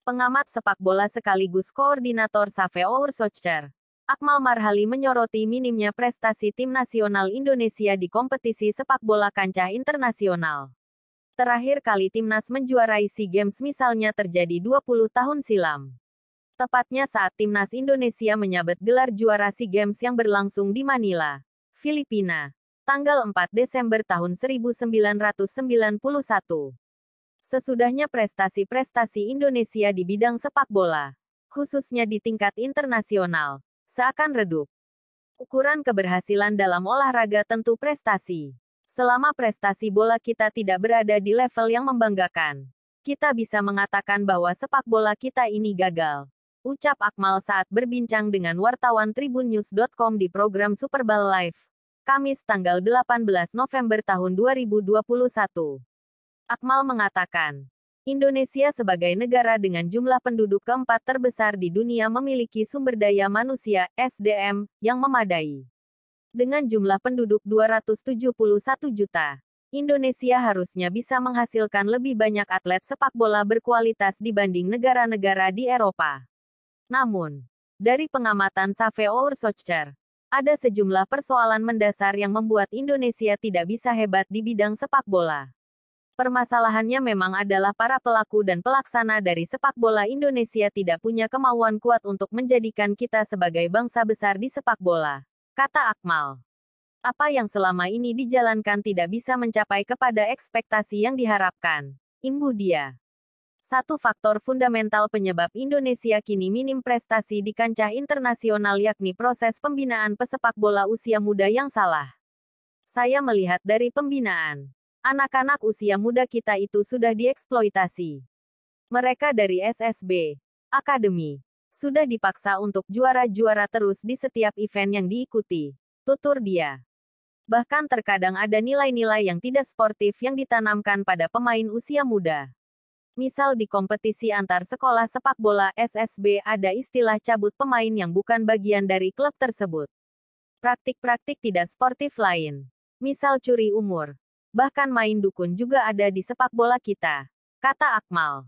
Pengamat sepak bola sekaligus koordinator Safeour Soccer, Akmal Marhali menyoroti minimnya prestasi tim nasional Indonesia di kompetisi sepak bola kancah internasional. Terakhir kali timnas menjuarai SEA Games misalnya terjadi 20 tahun silam. Tepatnya saat timnas Indonesia menyabet gelar juara SEA Games yang berlangsung di Manila, Filipina, tanggal 4 Desember tahun 1991. Sesudahnya prestasi-prestasi Indonesia di bidang sepak bola, khususnya di tingkat internasional, seakan redup. Ukuran keberhasilan dalam olahraga tentu prestasi. Selama prestasi bola kita tidak berada di level yang membanggakan, kita bisa mengatakan bahwa sepak bola kita ini gagal. Ucap Akmal saat berbincang dengan wartawan tribunnews.com di program Superball Live, Kamis tanggal 18 November tahun 2021. Akmal mengatakan, Indonesia sebagai negara dengan jumlah penduduk keempat terbesar di dunia memiliki sumber daya manusia, SDM, yang memadai. Dengan jumlah penduduk 271 juta, Indonesia harusnya bisa menghasilkan lebih banyak atlet sepak bola berkualitas dibanding negara-negara di Eropa. Namun, dari pengamatan Safeour Soccer, ada sejumlah persoalan mendasar yang membuat Indonesia tidak bisa hebat di bidang sepak bola. Permasalahannya memang adalah para pelaku dan pelaksana dari sepak bola Indonesia tidak punya kemauan kuat untuk menjadikan kita sebagai bangsa besar di sepak bola, kata Akmal. Apa yang selama ini dijalankan tidak bisa mencapai kepada ekspektasi yang diharapkan, imbu dia. Satu faktor fundamental penyebab Indonesia kini minim prestasi di kancah internasional yakni proses pembinaan pesepak bola usia muda yang salah. Saya melihat dari pembinaan. Anak-anak usia muda kita itu sudah dieksploitasi. Mereka dari SSB, akademi, sudah dipaksa untuk juara-juara terus di setiap event yang diikuti, tutur dia. Bahkan terkadang ada nilai-nilai yang tidak sportif yang ditanamkan pada pemain usia muda. Misal di kompetisi antar sekolah sepak bola SSB ada istilah cabut pemain yang bukan bagian dari klub tersebut. Praktik-praktik tidak sportif lain, misal curi umur. Bahkan main dukun juga ada di sepak bola kita, kata Akmal.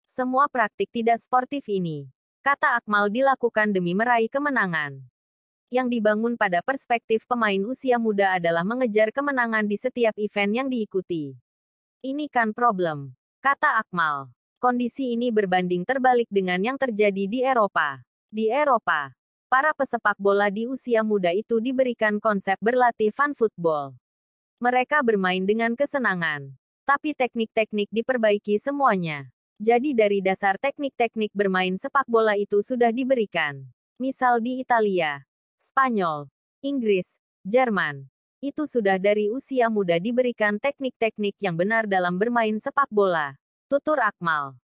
Semua praktik tidak sportif ini, kata Akmal, dilakukan demi meraih kemenangan. Yang dibangun pada perspektif pemain usia muda adalah mengejar kemenangan di setiap event yang diikuti. Ini kan problem, kata Akmal. Kondisi ini berbanding terbalik dengan yang terjadi di Eropa. Di Eropa, para pesepak bola di usia muda itu diberikan konsep berlatih fun football. Mereka bermain dengan kesenangan. Tapi teknik-teknik diperbaiki semuanya. Jadi dari dasar teknik-teknik bermain sepak bola itu sudah diberikan. Misal di Italia, Spanyol, Inggris, Jerman. Itu sudah dari usia muda diberikan teknik-teknik yang benar dalam bermain sepak bola. Tutur Akmal.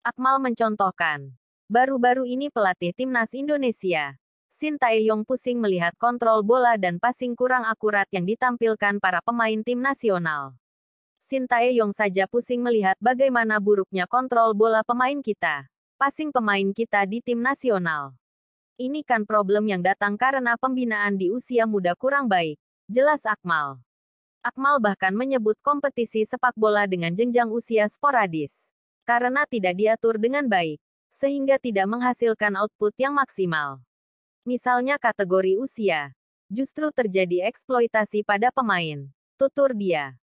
Akmal mencontohkan. Baru-baru ini pelatih timnas Indonesia, Sintayong pusing melihat kontrol bola dan passing kurang akurat yang ditampilkan para pemain tim nasional. Sintayong saja pusing melihat bagaimana buruknya kontrol bola pemain kita, passing pemain kita di tim nasional. Ini kan problem yang datang karena pembinaan di usia muda kurang baik, jelas Akmal. Akmal bahkan menyebut kompetisi sepak bola dengan jenjang usia sporadis, karena tidak diatur dengan baik, sehingga tidak menghasilkan output yang maksimal. Misalnya kategori usia, justru terjadi eksploitasi pada pemain, tutur dia.